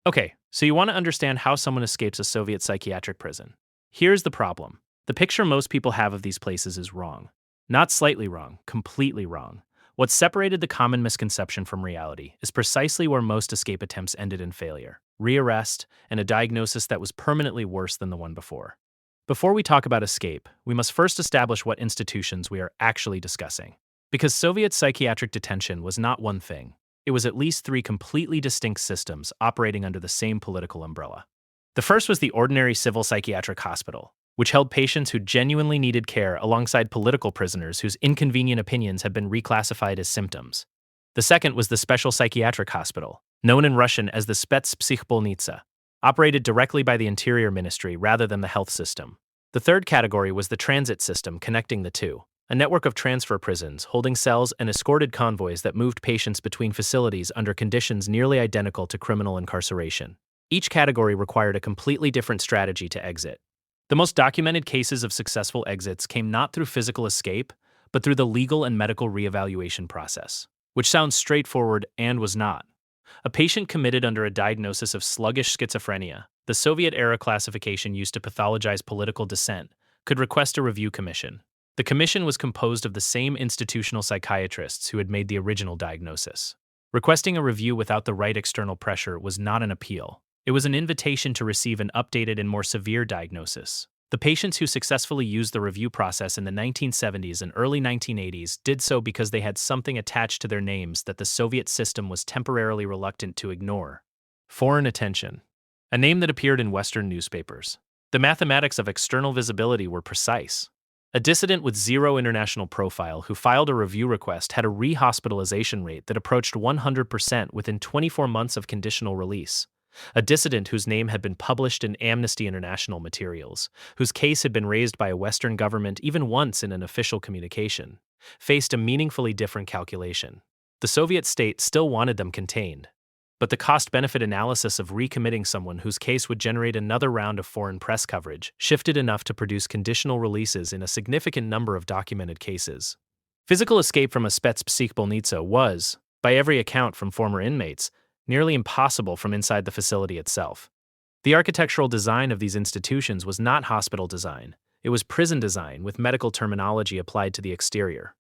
Okay, so you want to understand how someone escapes a Soviet psychiatric prison. Here's the problem. The picture most people have of these places is wrong. Not slightly wrong, completely wrong. What separated the common misconception from reality is precisely where most escape attempts ended in failure: rearrest and a diagnosis that was permanently worse than the one before. Before we talk about escape, we must first establish what institutions we are actually discussing. Because Soviet psychiatric detention was not one thing, it was at least three completely distinct systems operating under the same political umbrella. The first was the ordinary civil psychiatric hospital, which held patients who genuinely needed care alongside political prisoners whose inconvenient opinions had been reclassified as symptoms. The second was the special psychiatric hospital, known in Russian as the spetspsikhbolnitsy, operated directly by the Interior Ministry rather than the health system. The third category was the transit system connecting the two, a network of transfer prisons holding cells and escorted convoys that moved patients between facilities under conditions nearly identical to criminal incarceration. Each category required a completely different strategy to exit. The most documented cases of successful exits came not through physical escape, but through the legal and medical reevaluation process, which sounds straightforward and was not. A patient committed under a diagnosis of sluggish schizophrenia, the Soviet-era classification used to pathologize political dissent, could request a review commission. The commission was composed of the same institutional psychiatrists who had made the original diagnosis. Requesting a review without the right external pressure was not an appeal. It was an invitation to receive an updated and more severe diagnosis. The patients who successfully used the review process in the 1970s and early 1980s did so because they had something attached to their names that the Soviet system was temporarily reluctant to ignore: foreign attention, a name that appeared in Western newspapers. The mathematics of external visibility were precise. A dissident with zero international profile who filed a review request had a rehospitalization rate that approached 100% within 24 months of conditional release. A dissident whose name had been published in Amnesty International materials, whose case had been raised by a Western government even once in an official communication, faced a meaningfully different calculation. The Soviet state still wanted them contained, but the cost-benefit analysis of recommitting someone whose case would generate another round of foreign press coverage shifted enough to produce conditional releases in a significant number of documented cases. Physical escape from a spetspsikhbolnitsy was, by every account from former inmates, nearly impossible from inside the facility itself. The architectural design of these institutions was not hospital design. It was prison design with medical terminology applied to the exterior.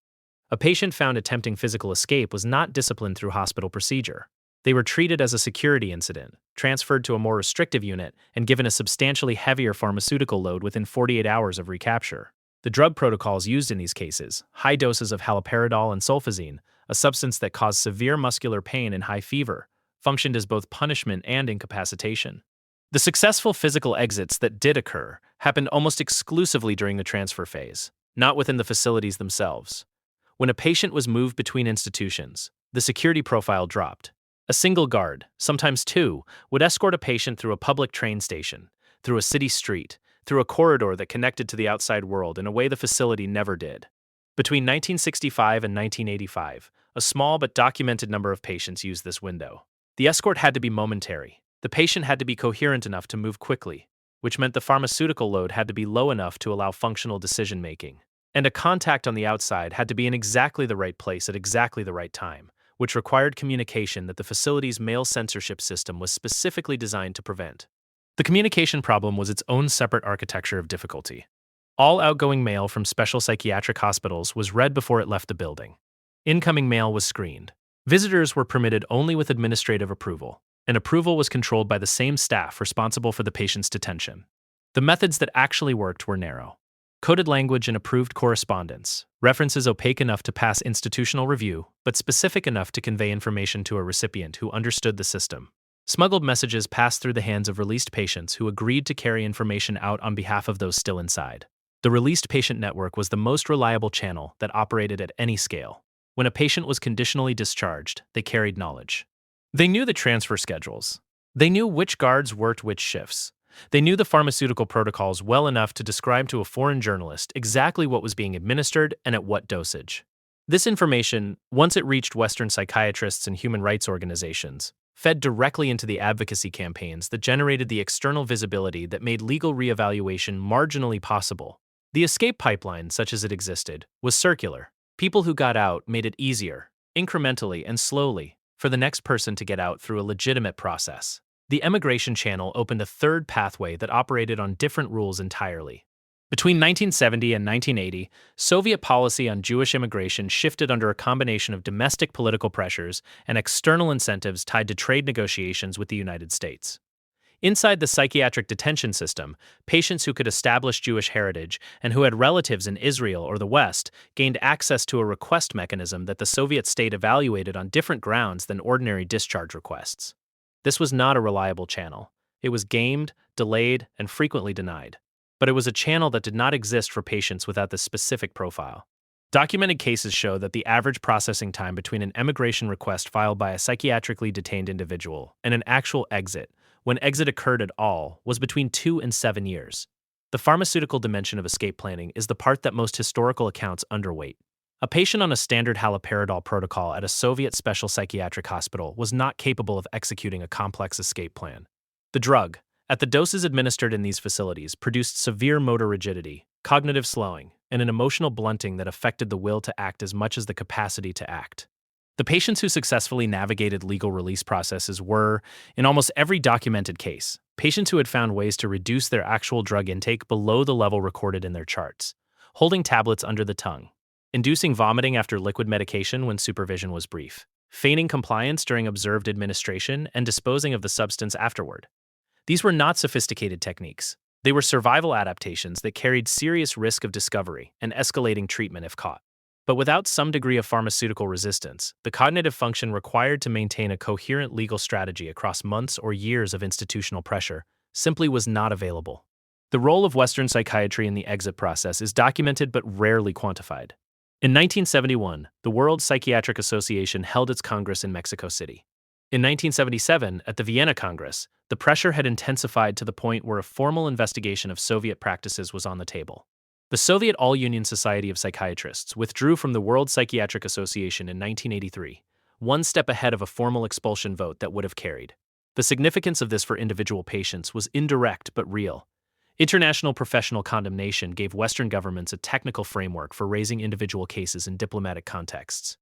A patient found attempting physical escape was not disciplined through hospital procedure. They were treated as a security incident, transferred to a more restrictive unit, and given a substantially heavier pharmaceutical load within 48 hours of recapture. The drug protocols used in these cases, high doses of haloperidol and sulfazine, a substance that caused severe muscular pain and high fever, functioned as both punishment and incapacitation. The successful physical exits that did occur happened almost exclusively during the transfer phase, not within the facilities themselves. When a patient was moved between institutions, the security profile dropped. A single guard, sometimes two, would escort a patient through a public train station, through a city street, through a corridor that connected to the outside world in a way the facility never did. Between 1965 and 1985, a small but documented number of patients used this window. The escort had to be momentary. The patient had to be coherent enough to move quickly, which meant the pharmaceutical load had to be low enough to allow functional decision-making. And a contact on the outside had to be in exactly the right place at exactly the right time, which required communication that the facility's mail censorship system was specifically designed to prevent. The communication problem was its own separate architecture of difficulty. All outgoing mail from special psychiatric hospitals was read before it left the building. Incoming mail was screened. Visitors were permitted only with administrative approval, and approval was controlled by the same staff responsible for the patient's detention. The methods that actually worked were narrow: coded language and approved correspondence, references opaque enough to pass institutional review, but specific enough to convey information to a recipient who understood the system. Smuggled messages passed through the hands of released patients who agreed to carry information out on behalf of those still inside. The released patient network was the most reliable channel that operated at any scale. When a patient was conditionally discharged, they carried knowledge. They knew the transfer schedules. They knew which guards worked which shifts. They knew the pharmaceutical protocols well enough to describe to a foreign journalist exactly what was being administered and at what dosage. This information, once it reached Western psychiatrists and human rights organizations, fed directly into the advocacy campaigns that generated the external visibility that made legal reevaluation marginally possible. The escape pipeline, such as it existed, was circular. People who got out made it easier, incrementally and slowly, for the next person to get out through a legitimate process. The emigration channel opened a third pathway that operated on different rules entirely. Between 1970 and 1980, Soviet policy on Jewish immigration shifted under a combination of domestic political pressures and external incentives tied to trade negotiations with the United States. Inside the psychiatric detention system, patients who could establish Jewish heritage and who had relatives in Israel or the West gained access to a request mechanism that the Soviet state evaluated on different grounds than ordinary discharge requests. This was not a reliable channel. It was gamed, delayed, and frequently denied. But it was a channel that did not exist for patients without this specific profile. Documented cases show that the average processing time between an emigration request filed by a psychiatrically detained individual and an actual exit, when exit occurred at all, was between 2 and 7 years. The pharmaceutical dimension of escape planning is the part that most historical accounts underweight. A patient on a standard haloperidol protocol at a Soviet special psychiatric hospital was not capable of executing a complex escape plan. The drug, at the doses administered in these facilities, produced severe motor rigidity, cognitive slowing, and an emotional blunting that affected the will to act as much as the capacity to act. The patients who successfully navigated legal release processes were, in almost every documented case, patients who had found ways to reduce their actual drug intake below the level recorded in their charts, holding tablets under the tongue, inducing vomiting after liquid medication when supervision was brief, feigning compliance during observed administration, and disposing of the substance afterward. These were not sophisticated techniques. They were survival adaptations that carried serious risk of discovery and escalating treatment if caught. But without some degree of pharmaceutical resistance, the cognitive function required to maintain a coherent legal strategy across months or years of institutional pressure simply was not available. The role of Western psychiatry in the exit process is documented but rarely quantified. In 1971, the World Psychiatric Association held its Congress in Mexico City. In 1977, at the Vienna Congress, the pressure had intensified to the point where a formal investigation of Soviet practices was on the table. The Soviet All-Union Society of Psychiatrists withdrew from the World Psychiatric Association in 1983, one step ahead of a formal expulsion vote that would have carried. The significance of this for individual patients was indirect but real. International professional condemnation gave Western governments a technical framework for raising individual cases in diplomatic contexts.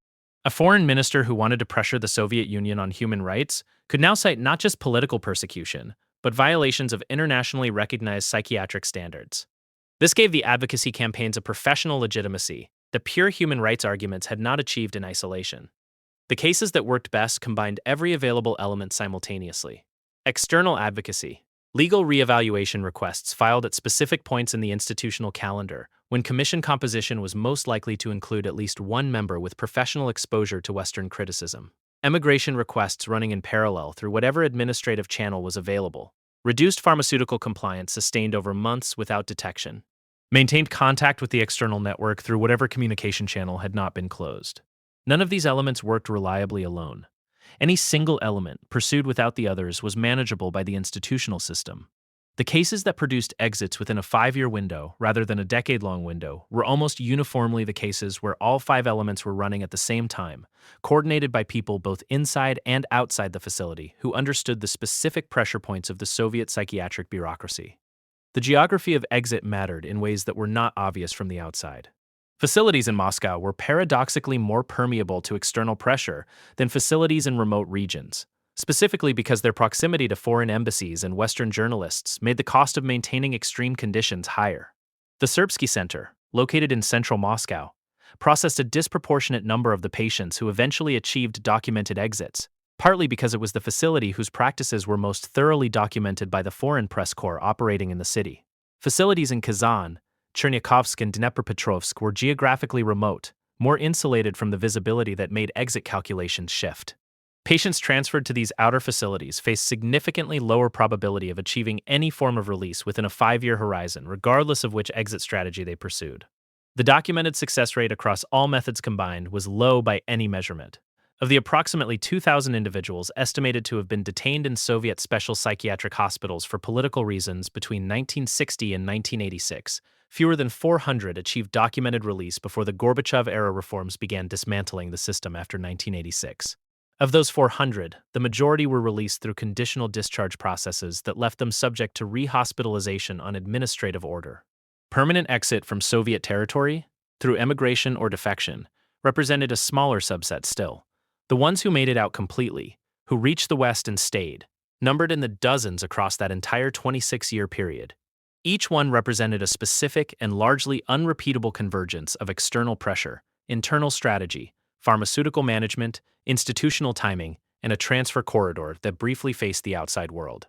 A foreign minister who wanted to pressure the Soviet Union on human rights could now cite not just political persecution, but violations of internationally recognized psychiatric standards. This gave the advocacy campaigns a professional legitimacy that pure human rights arguments had not achieved in isolation. The cases that worked best combined every available element simultaneously. External advocacy. Legal reevaluation requests filed at specific points in the institutional calendar, when commission composition was most likely to include at least one member with professional exposure to Western criticism. Emigration requests running in parallel through whatever administrative channel was available. Reduced pharmaceutical compliance sustained over months without detection. Maintained contact with the external network through whatever communication channel had not been closed. None of these elements worked reliably alone. Any single element, pursued without the others, was manageable by the institutional system. The cases that produced exits within a 5-year window, rather than a decade-long window, were almost uniformly the cases where all 5 elements were running at the same time, coordinated by people both inside and outside the facility who understood the specific pressure points of the Soviet psychiatric bureaucracy. The geography of exit mattered in ways that were not obvious from the outside. Facilities in Moscow were paradoxically more permeable to external pressure than facilities in remote regions, specifically because their proximity to foreign embassies and Western journalists made the cost of maintaining extreme conditions higher. The Serbsky Center, located in central Moscow, processed a disproportionate number of the patients who eventually achieved documented exits, partly because it was the facility whose practices were most thoroughly documented by the foreign press corps operating in the city. Facilities in Kazan, Chernihiv, and Dnepropetrovsk were geographically remote, more insulated from the visibility that made exit calculations shift. Patients transferred to these outer facilities faced significantly lower probability of achieving any form of release within a 5-year horizon, regardless of which exit strategy they pursued. The documented success rate across all methods combined was low by any measurement. Of the approximately 2,000 individuals estimated to have been detained in Soviet special psychiatric hospitals for political reasons between 1960 and 1986, fewer than 400 achieved documented release before the Gorbachev-era reforms began dismantling the system after 1986. Of those 400, the majority were released through conditional discharge processes that left them subject to rehospitalization on administrative order. Permanent exit from Soviet territory, through emigration or defection, represented a smaller subset still. The ones who made it out completely, who reached the West and stayed, numbered in the dozens across that entire 26-year period. Each one represented a specific and largely unrepeatable convergence of external pressure, internal strategy, pharmaceutical management, institutional timing, and a transfer corridor that briefly faced the outside world.